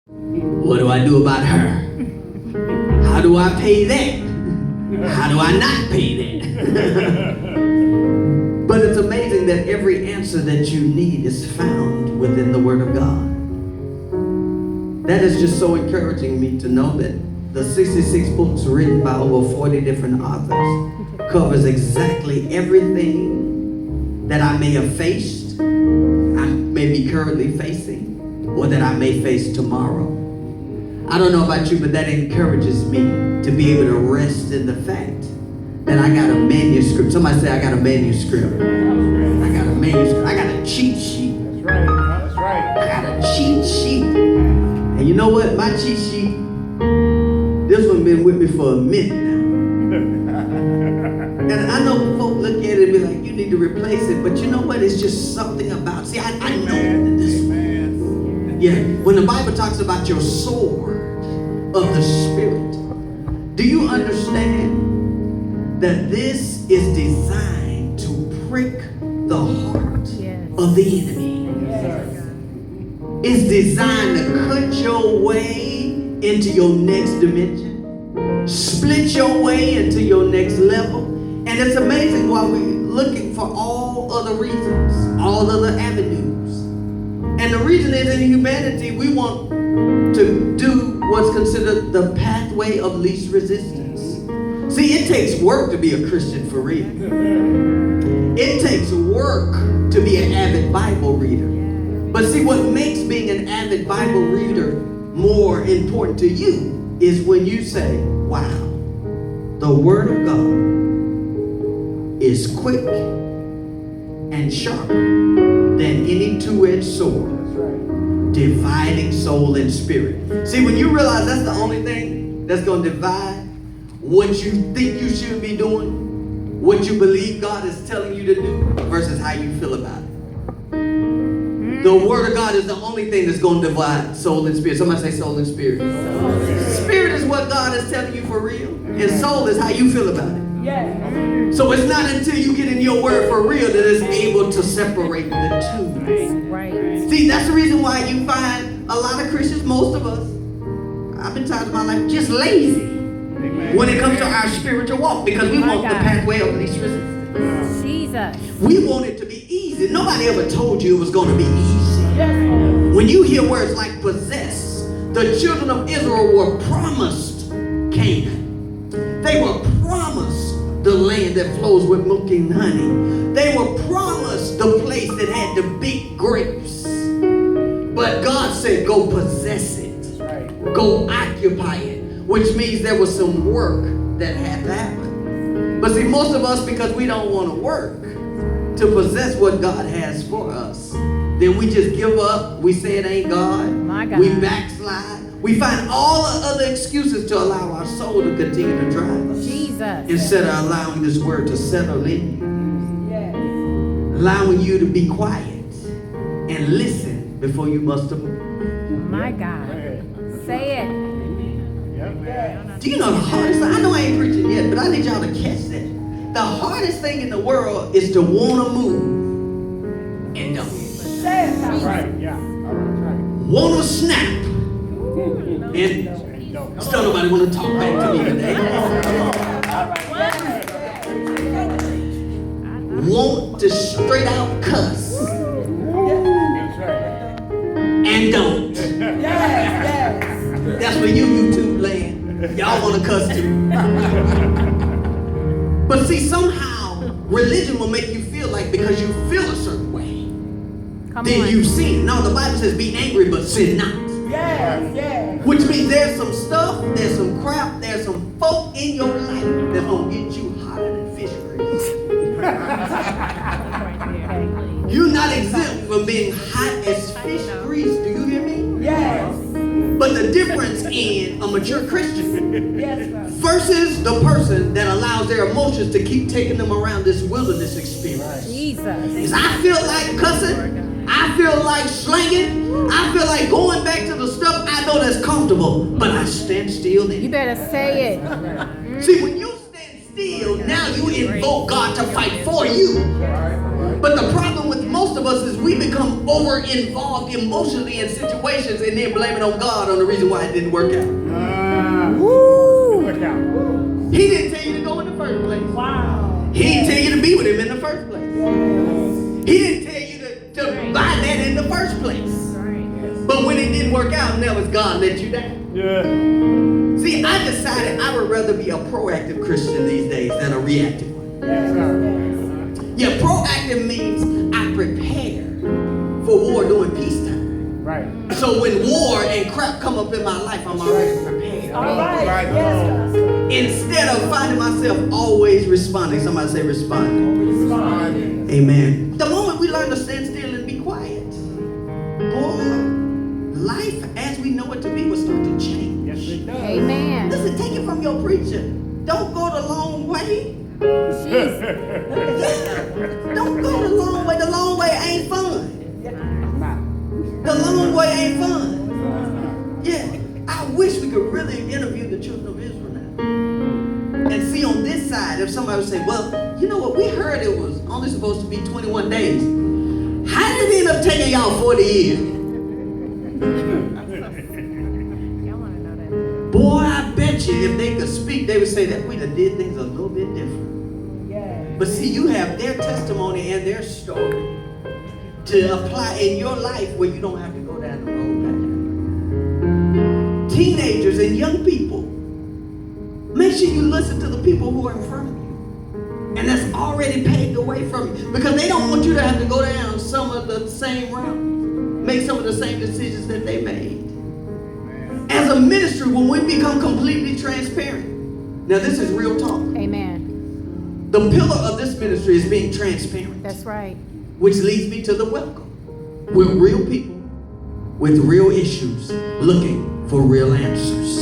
What do I do about her? How do I pay that? How do I not pay that? But it's amazing that every answer that you need is found within the Word of God. That is just so encouraging me to know that the 66 books written by over 40 different authors covers exactly everything that I may have faced, I may be currently facing, or that I may face tomorrow. I don't know about you, but that encourages me to be able to rest in the fact that I got a manuscript. Somebody say, I got a manuscript. I got a manuscript. I got a cheat sheet. That's right. That's right. I got a cheat sheet. And you know what? My cheat sheet, this one been with me for a minute now. And I know folk look at it and be like, you need to replace it. But you know what? It's just something about, see, I know that this one. Yeah, when the Bible talks about your sword of the Spirit, do you understand that this is designed to prick the heart of the enemy? It's designed to cut your way into your next dimension, split your way into your next level. And it's amazing while we're looking for all other reasons, all other avenues. And the reason is in humanity, we want to do what's considered the pathway of least resistance. See, it takes work to be a Christian for real. It takes work to be an avid Bible reader. But see, what makes being an avid Bible reader more important to you is when you say, wow, the Word of God is quick and sharper than any two-edged sword, dividing soul and spirit. See, when you realize that's the only thing that's going to divide what you think you should be doing, what you believe God is telling you to do, versus how you feel about it. The Word of God is the only thing that's going to divide soul and spirit. Somebody say soul and spirit. Spirit is what God is telling you for real, and soul is how you feel about it. So it's not until you get in your Word for real that it's able to separate the two. See, that's the reason why you find a lot of Christians, most of us, I've been tired of my life, just lazy when it comes to our spiritual walk, because we want the pathway of least resistance. Jesus. We want it to be easy. Nobody ever told you it was going to be easy. When you hear words like possess, the children of Israel were promised Canaan. They were promised the land that flows with milk and honey. They were promised the place that had the big grapes. But God said, go possess it. Go occupy it. Which means there was some work that had to happen. But see, most of us, because we don't want to work to possess what God has for us, then we just give up. We say it ain't God. We backslide. We find all the other excuses to allow our soul to continue to drive us. Jesus. Instead of allowing this word to settle in you. Allowing you to be quiet and listen before you must move. My God. Say it. Do you know the hardest thing? I know I ain't preaching yet, but I need y'all to catch that. The hardest thing in the world is to want to move and don't. Right, yeah. Want to snap and still nobody want to talk back to me today. Want to straight out cuss and don't. That's where you YouTube land. Y'all want to cuss too. But see, somehow religion will make you feel like because you feel a certain way, then you sin. No, the Bible says be angry but sin not. Which means there's some stuff, there's some crap, there's some folk in your life that's going to get you hotter than fish grease. You're not exempt from being hot as fish grease. Do you hear me? But the difference in a mature Christian versus the person that allows their emotions to keep taking them around this wilderness experience is I feel like cussing, I feel like slanging, I feel like going back to the stuff I know that's comfortable, but I stand still in it. You better say it. See, when you stand still, now you invoke God to fight for you. But the problem with most of us is we become over-involved emotionally in situations and then blame it on God on the reason why it didn't work out. Look out. He didn't tell you to go in the first place. Wow. He didn't tell you to be with him in the first place. He didn't tell you to buy that in the first place. But when it didn't work out, now it's God let you down. Yeah. See, I decided I would rather be a proactive Christian these days than a reactive one. Yes, sir. Yeah, proactive means I prepare for war during peacetime. Right. So when war and crap come up in my life, I'm already prepared. All right. Right. Yes, Pastor. Instead of finding myself always responding. Somebody say responding. Responding. Amen. The moment we learn to stand still and be quiet, boy, life as we know it to be will start to change. Yes, it does. Amen. Listen, take it from your preacher. Don't go the long way. Jesus. Don't go the long way. The long way ain't fun. Nah. The long way ain't fun. Yeah. I wish we could really interview the children of Israel now. And see on this side, if somebody would say, well, you know what, we heard it was only supposed to be 21 days. How did it end up taking y'all 40 years? Y'all want to know that. Boy, I bet you if they could speak, they would say that we'd have did things a little bit different. But see, you have their testimony and their story to apply in your life where you don't have to go down the road back. Teenagers and young people, make sure you listen to the people who are in front of you. And that's already paved the way from you. Because they don't want you to have to go down some of the same routes, make some of the same decisions that they made. As a ministry, when we become completely transparent, now this is real talk. Amen. The pillar of this ministry is being transparent. That's right. Which leads me to the welcome. We're real people with real issues looking for real answers.